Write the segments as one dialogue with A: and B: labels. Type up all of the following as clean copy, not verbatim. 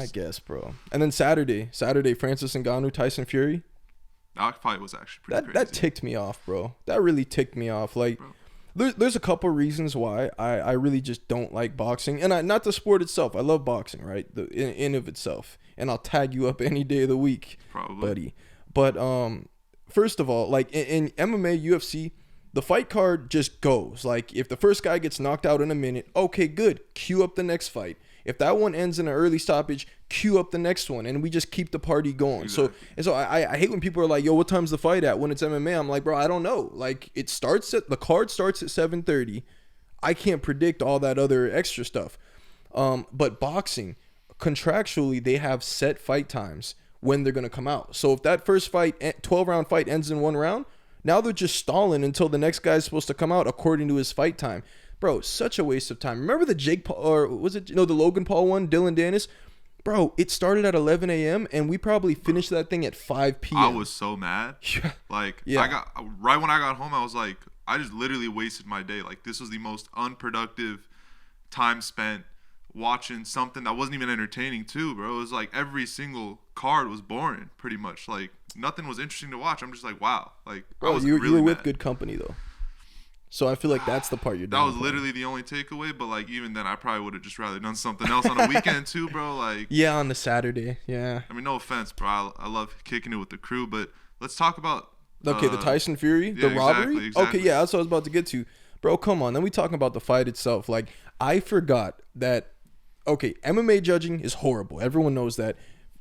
A: I guess, bro. And then Saturday, Francis Ngannou, Tyson Fury.
B: That fight was actually pretty crazy.
A: That ticked me off, bro. That really ticked me off. Like, there's a couple reasons why I really just don't like boxing. And not the sport itself. I love boxing, right? In of itself. And I'll tag you up any day of the week, buddy. But first of all, like in MMA, UFC, the fight card just goes. Like, if the first guy gets knocked out in a minute, okay, good. Cue up the next fight. If that one ends in an early stoppage, cue up the next one, and we just keep the party going. Exactly. So I hate when people are like, "Yo, what time's the fight at?" When it's MMA, I'm like, bro, I don't know. Like, the card starts at 7:30. I can't predict all that other extra stuff. But boxing, contractually, they have set fight times when they're gonna come out. So if that first fight, 12-round fight, ends in 1 round, now they're just stalling until the next guy's supposed to come out according to his fight time. Bro, such a waste of time. Remember the Jake Paul, or was it, the Logan Paul one, Dylan Dennis? Bro, it started at 11 a.m. and we probably finished that thing at 5 p.m.
B: I was so mad. I got right when I got home, I was like, I just literally wasted my day. Like, this was the most unproductive time spent watching something that wasn't even entertaining too, bro. It was like every single card was boring, pretty much. Like, nothing was interesting to watch. I'm just like, wow. Like,
A: bro, you were with good company though. So I feel like that's the part you're doing.
B: That was literally the only takeaway, but like, even then, I probably would have just rather done something else on the weekend too, bro. Like,
A: yeah, on the Saturday, yeah.
B: I mean, no offense, bro. I love kicking it with the crew, but let's talk about
A: the Tyson Fury, the robbery. Exactly. Okay, yeah, that's what I was about to get to, bro. Come on, then we talking about the fight itself. Like, I forgot that. Okay, MMA judging is horrible. Everyone knows that.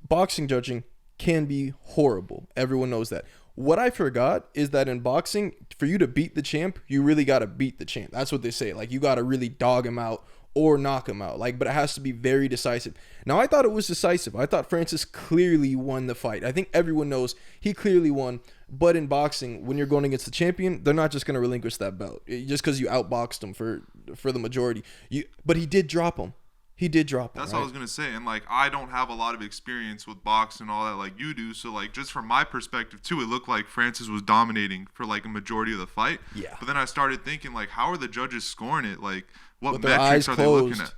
A: Boxing judging can be horrible. Everyone knows that. What I forgot is that in boxing, for you to beat the champ, you really got to beat the champ. That's what they say. Like, you got to really dog him out or knock him out. Like, but it has to be very decisive. Now, I thought it was decisive. I thought Francis clearly won the fight. I think everyone knows he clearly won. But in boxing, when you're going against the champion, they're not just going to relinquish that belt just because you outboxed him for the majority. But he did drop him. He did drop him.
B: That's what I was going to say. And, like, I don't have a lot of experience with boxing and all that like you do. So, like, just from my perspective, too, it looked like Francis was dominating for, like, a majority of the fight.
A: Yeah.
B: But then I started thinking, like, how are the judges scoring it? Like, what metrics are they looking at?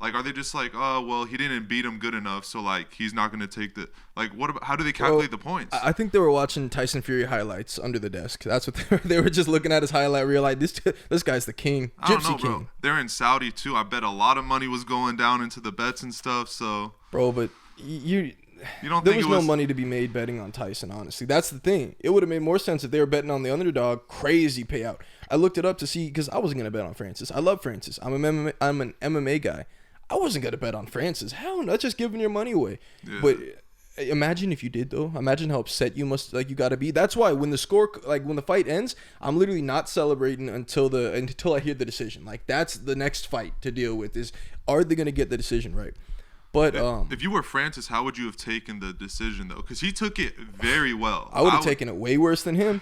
B: Like, are they just like, oh, well, he didn't beat him good enough, so, like, he's not going to take the – like, what about – how do they calculate the points?
A: I think they were watching Tyson Fury highlights under the desk. That's what they were just looking at his highlight reel. Like, this guy's the king.
B: I don't know, bro. They're in Saudi, too. I bet a lot of money was going down into the bets and stuff, so –
A: Bro, but you
B: don't
A: there
B: think
A: was no money to be made betting on Tyson, honestly. That's the thing. It would have made more sense if they were betting on the underdog. Crazy payout. I looked it up to see because I wasn't going to bet on Francis. I love Francis. I'm an MMA guy. I wasn't going to bet on Francis. Hell no, that's just giving your money away. Yeah. But imagine if you did, though. Imagine how upset you got to be. That's why when the fight ends, I'm literally not celebrating until I hear the decision. Like, that's the next fight to deal with is, are they going to get the decision right? But
B: if you were Francis, how would you have taken the decision, though? Because he took it very well.
A: I would have taken it way worse than him.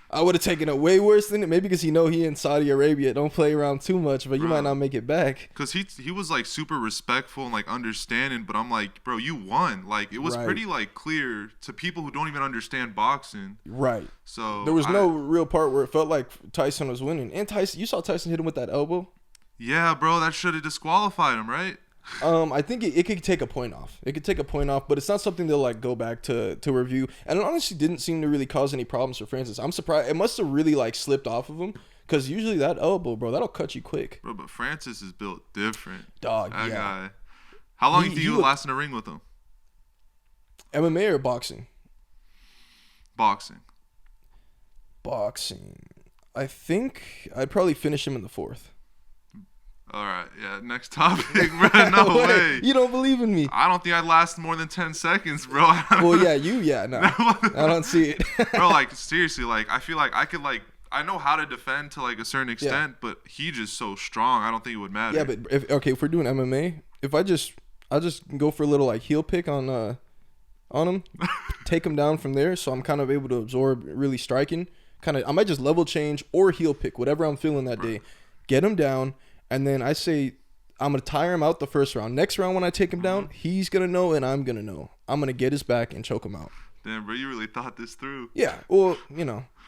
A: I would have taken it way worse than it. Maybe because he in Saudi Arabia don't play around too much, but you might not make it back.
B: Because he was like super respectful and like understanding, but I'm like, bro, you won. Like, it was pretty like clear to people who don't even understand boxing.
A: Right.
B: So
A: there was no real part where it felt like Tyson was winning. And Tyson, you saw Tyson hit him with that elbow.
B: Yeah, bro, that should have disqualified him, right?
A: I think it could take a point off. It could take a point off, but it's not something they'll like go back to review. And it honestly didn't seem to really cause any problems for Francis. I'm surprised. It must have really like slipped off of him because usually that elbow, bro, that'll cut you quick.
B: Bro, but Francis is built different.
A: Dog,
B: that guy. How long do you last in the ring with him?
A: MMA or boxing?
B: Boxing.
A: I think I'd probably finish him in the 4th.
B: All right, yeah, next topic, bro. No way.
A: You don't believe in me.
B: I don't think I'd last more than 10 seconds, bro.
A: Well, no. I don't see it.
B: Bro, like, seriously, like, I feel like I could, like, I know how to defend to, like, a certain extent, but he just so strong, I don't think it would matter.
A: Yeah, but if we're doing MMA, I'll just go for a little, like, heel pick on him, take him down from there, so I'm kind of able to absorb really striking. I might just level change or heel pick, whatever I'm feeling that day. Get him down. And then I say, I'm going to tire him out the first round. Next round when I take him down, he's going to know and I'm going to know. I'm going to get his back and choke him out.
B: Damn, bro, you really thought this through.
A: Yeah. Well,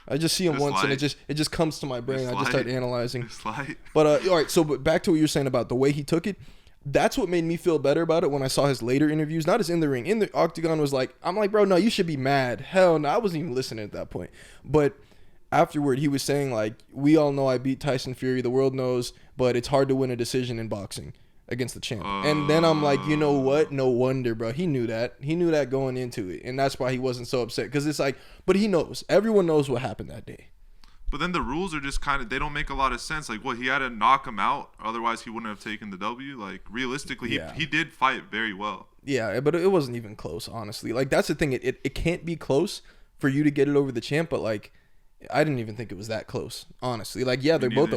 A: I just see him once and it just comes to my brain. I just start analyzing. But, all right, so back to what you're saying about the way he took it. that's what made me feel better about it when I saw his later interviews. Not as in the ring. In the octagon was like, I'm like, bro, no, you should be mad. Hell no, I wasn't even listening at that point. But afterward, he was saying, like, we all know I beat Tyson Fury. The world knows, but it's hard to win a decision in boxing against the champ. And then I'm like, you know what? No wonder, bro. He knew that. He knew that going into it. And that's why he wasn't so upset. Because it's like, but he knows. Everyone knows what happened that day.
B: But then the rules are just kind of, they don't make a lot of sense. Like, what, he had to knock him out, otherwise he wouldn't have taken the W? Like, realistically, he did fight very well. Yeah,
A: but it wasn't even close, honestly. Like, that's the thing. It can't be close for you to get it over the champ, but, like, I didn't even think it was that close, honestly. Like, yeah, they're both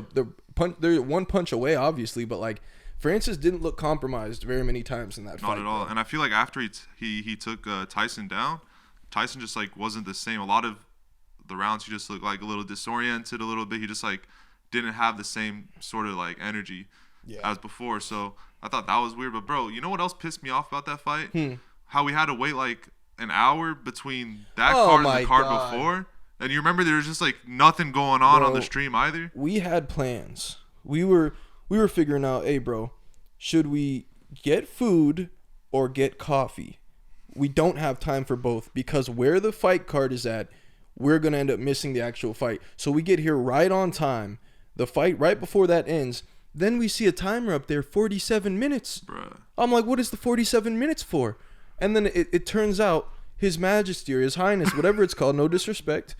A: they're one punch away, obviously, but, like, Francis didn't look compromised very many times in that fight.
B: Not at all. And I feel like after he took Tyson down, Tyson just, like, wasn't the same. A lot of the rounds, he just looked like a little disoriented a little bit. He just, like, didn't have the same sort of, like, energy as before. So I thought that was weird. But, bro, you know what else pissed me off about that fight? How we had to wait, like, an hour between that card and the card before. And you remember there was just, like, nothing going on the stream either?
A: We had plans. We were figuring out, hey, bro, should we get food or get coffee? We don't have time for both because where the fight card is at, we're going to end up missing the actual fight. So we get here right on time. The fight right before that ends. Then we see a timer up there, 47 minutes.
B: Bruh.
A: I'm like, what is the 47 minutes for? And then it turns out His Majesty or His Highness, whatever it's called, no disrespect,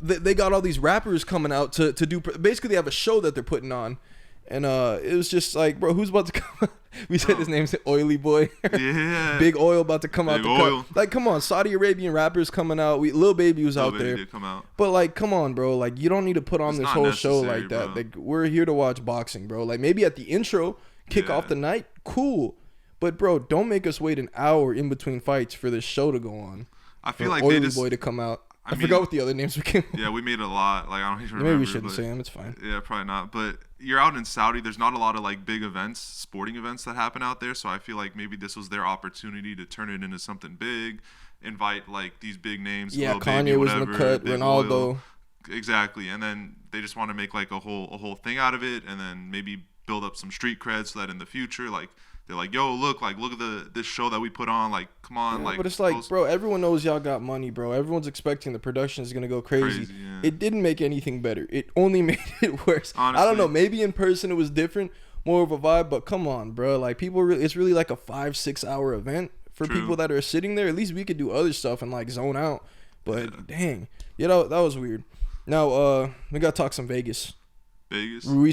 A: they got all these rappers coming out to do, basically they have a show that they're putting on. And it was just like, bro, who's about to come? We said his name's Oily Boy.
B: Yeah.
A: Big Oil about to come out the cut. Like, come on, Saudi Arabian rappers coming out. Lil Baby was out there.
B: Did come out.
A: But like, come on, bro. Like, you don't need to put on this whole show like that. Bro. Like, we're here to watch boxing, bro. Like, maybe at the intro, kick off the night, cool. But bro, don't make us wait an hour in between fights for this show to go on.
B: I feel like
A: Oily Boy to come out. I forgot what the other names became.
B: Yeah, we made a lot. Like, I don't even remember.
A: Maybe we shouldn't say them. It's fine.
B: Yeah, probably not. But you're out in Saudi. There's not a lot of, like, big events, sporting events that happen out there. So I feel like maybe this was their opportunity to turn it into something big, invite, like, these big names.
A: Yeah,
B: Lil
A: Kanye
B: Baby,
A: was in the cut, Ronaldo.
B: Oil. Exactly. And then they just want to make, like, a whole thing out of it, and then maybe build up some street cred so that in the future, like, they're like, yo, look at this show that we put on. Like, come on.
A: Yeah, like, but it's like, bro, everyone knows y'all got money, bro. Everyone's expecting the production is going to go crazy. Yeah. It didn't make anything better. It only made it worse. Honestly, I don't know. Maybe in person it was different, more of a vibe. But come on, bro. Like, it's really like a 5-6 hour event for people that are sitting there. At least we could do other stuff and, like, zone out. But, dang. You know, that was weird. Now, we got to talk some Vegas.
B: Vegas?
A: Ruiz